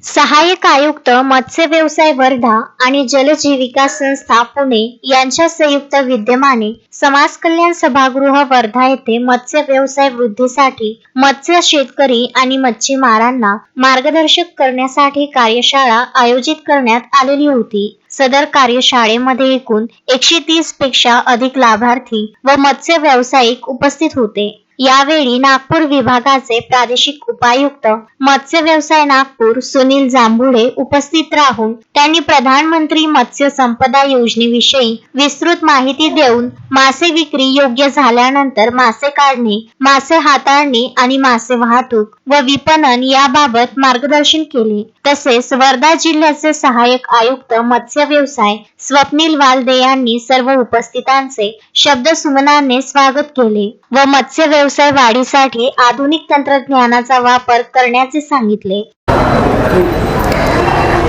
सहाय्यक आयुक्त मत्स्य व्यवसाय वर्धा आणि जलजीविका संस्था पुणे यांच्या संयुक्त विद्यमाने समाज कल्याण सभागृह वर्धा येथे मत्स्य व्यवसाय वृद्धीसाठी मत्स्य शेतकरी आणि मच्छीमारांना मार्गदर्शक करण्यासाठी कार्यशाळा आयोजित करण्यात आलेली होती। सदर कार्यशाळेमध्ये एकूण 130 पेक्षा अधिक लाभार्थी व मत्स्य व्यावसायिक उपस्थित होते। यावेळी नागपूर विभागाचे प्रादेशिक उपायुक्त मत्स्य व्यवसाय नागपूर सुनील जांभुळे उपस्थित राहून त्यांनी प्रधानमंत्री मत्स्य संपदा योजनेविषयी विस्तृत माहिती देऊन मासे विक्री योग्य झाल्यानंतर मासे काढणे, मासे हाताळणे आणि मासे वाहतूक व विपणन याबाबत मार्गदर्शन केले। तसेच वर्धा जिल्ह्याचे सहाय्यक आयुक्त मत्स्य व्यवसाय स्वप्नील वालदे यांनी सर्व उपस्थितांचे शब्दसुमनाने स्वागत केले व मत्स्य व्यवसाय वाढीसाठी आधुनिक तंत्रज्ञानाचा वापर करण्याचे सांगितले।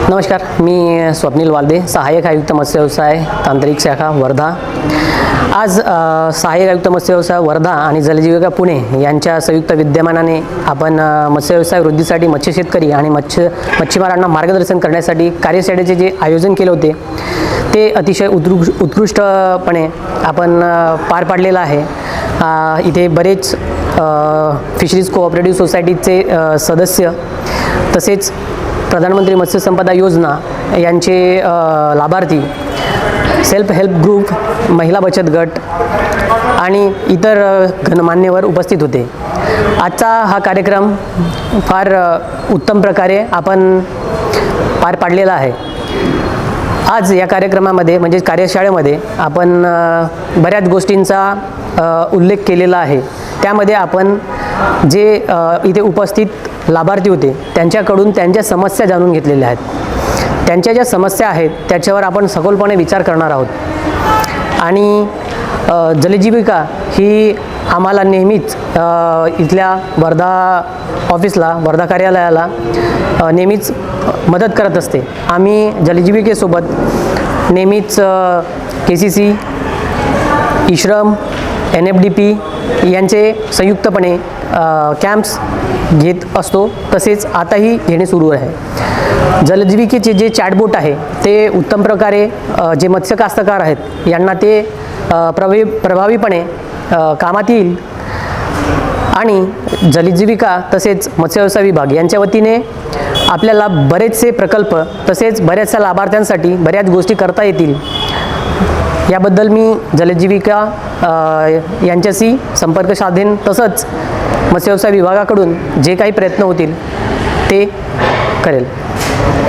नमस्कार, मी स्वप्नील वालदे, सहाय्यक आयुक्त मत्स्य व्यवसाय तांत्रिक शाखा वर्धा। आज सहाय्यक आयुक्त मत्स्य व्यवसाय वर्धा आणि जलजीविका पुणे यांच्या संयुक्त विद्यमानाने आपण मत्स्य व्यवसाय वृद्धीसाठी मत्स्य शेतकरी आणि मच्छीमारांना मार्गदर्शन करण्यासाठी कार्यशाळेचे जे आयोजन केले होते ते अतिशय उत्कृष्टपणे आपण पार पाडलेलं आहे। इथे बरेच फिशरीज कोऑपरेटिव्ह सोसायटीचे सदस्य तसेच प्रधानमंत्री मत्स्य संपदा योजना यांचे लाभार्थी, सेल्फ हेल्प ग्रुप, महिला बचत गट आणि इतर गणमान्यवर उपस्थित होते। आजचा हा कार्यक्रम फार उत्तम प्रकारे आपण पार पाडलेला आहे। आज या कार्यक्रमामध्ये म्हणजे कार्यशाळेमध्ये आपण बऱ्याच गोष्टींचा उल्लेख केलेला आहे। त्यामध्ये आपण जे इथे उपस्थित लाभार्थी होते त्यांच्याकडून त्यांच्या समस्या जाणून घेतलेल्या आहेत। त्यांच्या ज्या समस्या आहेत त्याच्यावर आपण सखोलपणे विचार करणार आहोत आणि जलजीविका ही आम्हाला नेहमीच इथल्या वर्धा ऑफिसला, वर्धा कार्यालयाला नेहमीच मदत करत असते। आम्ही जलजीविकेसोबत नेहमीच KCC, ई-श्रम, NFDP यांचे संयुक्तपणे कॅम्प्स घेत असतो, तसेच आताही घेणे सुरू आहे। जलजीविकेचे जे चॅटबोट आहे ते उत्तम प्रकारे जे मत्स्य कास्तकार आहेत यांना ते प्रभावीपणे कामात येईल आणि जलजीविका तसेच मत्स्य व्यवसाय विभाग यांच्या वतीने आपल्याला बरेचसे प्रकल्प तसेच बऱ्याचशा लाभार्थ्यांसाठी बऱ्याच गोष्टी करता येतील याबद्दल मी जलजीविका यांच्याशी संपर्क साधेन। तसंच मत्स्य व्यवसाय विभागाकडून जे काही प्रयत्न होतील ते करेल।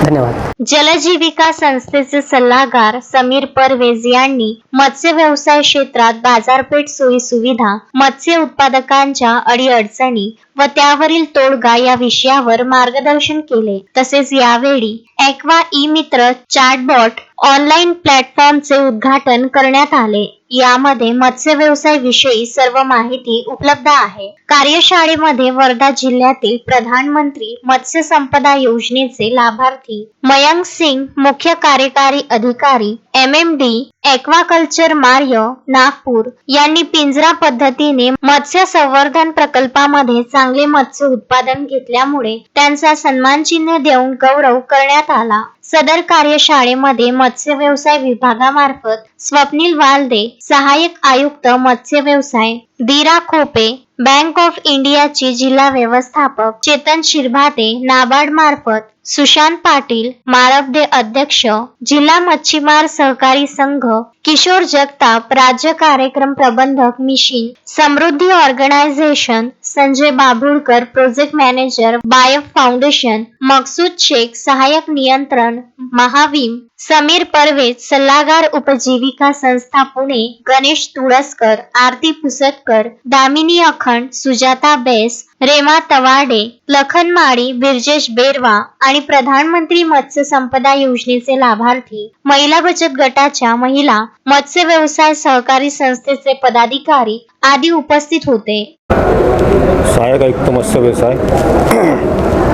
धन्यवाद। जलजीविका संस्थेचे सल्लागार समीर परवेज यांनी मत्स्य व्यवसाय क्षेत्रात बाजारपेठ सोयी सुविधा, मत्स्य उत्पादकांच्या अडीअडचणी व त्यावरील तोडगा या विषयावर मार्गदर्शन केले। तसेच यावेळी ॲक्वा ई-मित्र चॅटबॉट ऑनलाईन प्लॅटफॉर्मचे उद्घाटन करण्यात आले। यामध्ये मत्स्य व्यवसाय विषयी सर्व माहिती उपलब्ध आहे। कार्यशाळेमध्ये वर्धा जिल्ह्यातील प्रधानमंत्री मत्स्य संपदा योजनेचे लाभार्थी मयंक सिंग, मुख्य कार्यकारी अधिकारी MMD ॲक्वाकल्चर मार्य नागपूर यांनी पिंजरा पद्धतीने मत्स्य संवर्धन प्रकल्पामध्ये चांगले मत्स्य उत्पादन घेतल्यामुळे त्यांचा सन्मानचिन्ह देऊन गौरव करण्यात आला। सदर कार्यशाळेमध्ये मत्स्य व्यवसाय विभागामार्फत स्वप्नील वालदे, सहाय्यक आयुक्त मत्स्य व्यवसाय, दीरा खोपे, बँक ऑफ इंडियाची जिल्हा व्यवस्थापक चेतन शिरभाते, नाबार्ड मार्फत सुशांत पाटील, मारबडे अध्यक्ष, जिल्हा मच्छीमार सहकारी संघ किशोर जगताप, राज्य कार्यक्रम प्रबंधक mission Samruddhi organisation Sanjay Babhulkar, project manager BAIF foundation Maqsood Shaikh, सहाय्यक नियंत्रण महाविम समीर परवेज, सल्लागार उपजीविका संस्था पुणे गणेश तुळसकर, आरती पुसतकर, दामिनी अखंड, सुजाता बेस, रेमा तवाडे, लखन माळी, बिरजेश बेरवा आणि प्रधानमंत्री मत्स्य संपदा योजनेचे लाभार्थी, महिला बचत गटाच्या महिला, मत्स्य व्यवसाय सहकारी संस्थेचे पदाधिकारी आदी उपस्थित होते। सहाय्यक आयुक्त मत्स्य व्यवसाय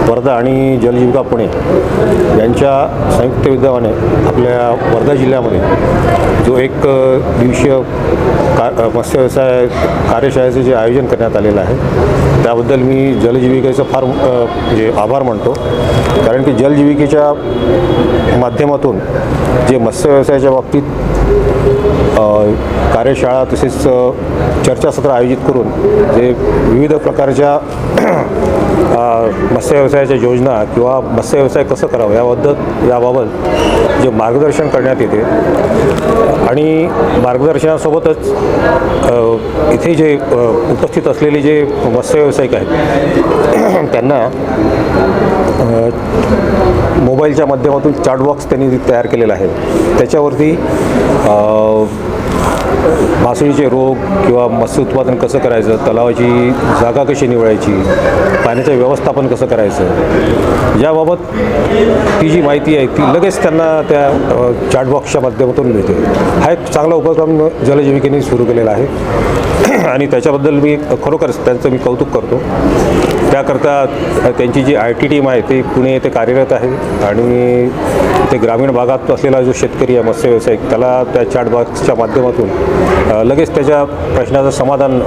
वर्धा आणि जलजीविका पुणे यांच्या संयुक्त विद्यमाने आपल्या वर्धा जिल्ह्यामध्ये जो एक दिवसीय मत्स्य व्यवसाय कार्यशाळेचं जे आयोजन करण्यात आलेलं आहे त्याबद्दल मी जलजीविकेचं फार म्हणजे आभार मानतो. कारण की जलजीविकेच्या माध्यमातून जे मत्स्य व्यवसायाच्या बाबतीत कार्यशाळा तसेच चर्चासत्र आयोजित करून जे विविध प्रकारच्या मत्स्य व्यवसायाच्या योजना किंवा मत्स्य व्यवसाय कसं करावं याबाबत जे मार्गदर्शन करण्यात येते आणि मार्गदर्शनासोबतच इथे जे उपस्थित असलेले जे मत्स्य व्यावसायिक आहेत त्यांना मोबाईलच्या माध्यमातून चार्ट बॉक्स त्यांनी तयार केलेला आहे. त्याच्यावरती मासळीचे रोग किंवा मत्स्य उत्पादन कसं करायचं, तलावाची जागा कशी निवडायची, पाण्याचं व्यवस्थापन कसं करायचं याबाबत ती जी माहिती आहे ती लगेच त्यांना त्या चार्ट बॉक्सच्या माध्यमातून मिळते. हा एक चांगला उपक्रम जलजीविकेने सुरू केलेला आहे आणि त्याच्याबद्दल मी खरोखरच त्यांचं मी कौतुक करतो. त्याकरता त्यांची जी IT टीम आहे ते पुणे येथे कार्यरत आहे आणि ते ग्रामीण भागात असलेला जो शेतकरी आहे मत्स्य व्यावसायिक त्याला त्या चार्ट बॉक्सच्या माध्यमातून लगेच त्याच्या प्रश्नाचं समाधान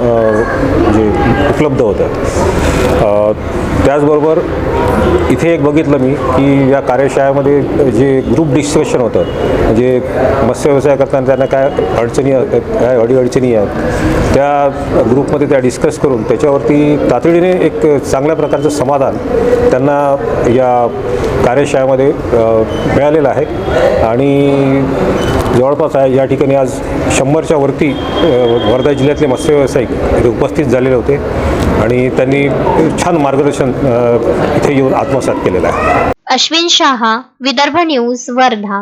जे उपलब्ध होतं. त्याचबरोबर इथे एक बघितलं मी की या कार्यशाळेमध्ये जे ग्रुप डिस्कशन होतं म्हणजे मत्स्य व्यवसाय करताना त्यांना काय अडीअडचणी आहेत त्या ग्रुपमध्ये त्या डिस्कस करून त्याच्यावरती तातडीने एक चांगल्या प्रकारचं समाधान त्यांना या कार्यशाळेमध्ये मिळालेलं आहे आणि जवळपास आहे या ठिकाणी आज 100च्या वरती वर्धा जिल्ह्यातले मत्स्य व्यावसायिक इथे उपस्थित झालेले होते आणि त्यांनी छान मार्गदर्शन इथे येऊन आत्मसात केलेलं आहे. अश्विन शाह, विदर्भ न्यूज, वर्धा.